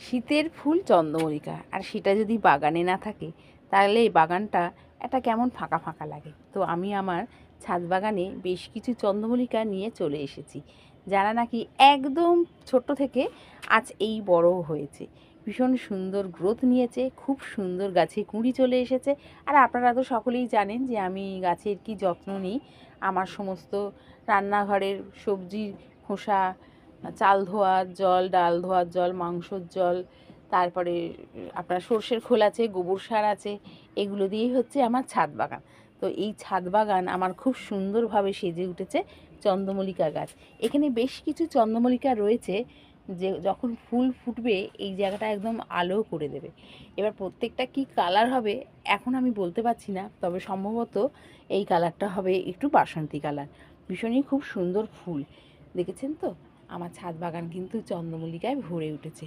শীতের ফুল চন্দ্রমল্লিকা, আর সেটা যদি বাগানে না থাকে তাহলে এই বাগানটা একটা কেমন ফাঁকা ফাঁকা লাগে। তো আমি আমার ছাদ বাগানে বেশ কিছু চন্দ্রমল্লিকা নিয়ে চলে এসেছি, যারা নাকি একদম ছোট্ট থেকে আজ এই বড় হয়েছে, ভীষণ সুন্দর গ্রোথ নিয়েছে, খুব সুন্দর গাছে কুঁড়ি চলে এসেছে। আর আপনারা তো সকলেই জানেন যে আমি গাছের কি যত্ন নিই। আমার সমস্ত রান্নাঘরের সবজির খোসা, চাল ধোয়ার জল, ডাল ধোয়ার জল, মাংসর জল, তারপরে আপনার সর্ষের খোল আছে, গোবর সার আছে, এগুলো দিয়েই হচ্ছে আমার ছাদ বাগান। তো এই ছাদ বাগান আমার খুব সুন্দরভাবে সেজে উঠেছে চন্দ্রমল্লিকা গাছ। এখানে বেশ কিছু চন্দ্রমল্লিকা রয়েছে যে যখন ফুল ফুটবে এই জায়গাটা একদম আলো করে দেবে। এবার প্রত্যেকটা কি কালার হবে এখন আমি বলতে পারছি না, তবে সম্ভবত এই কালারটা হবে একটু বাসন্তী কালার। ভীষণই খুব সুন্দর ফুল, দেখেছেন তো? আমার ছাদ বাগান কিন্তু চন্দ্রমল্লিকায় ভরে উঠেছে।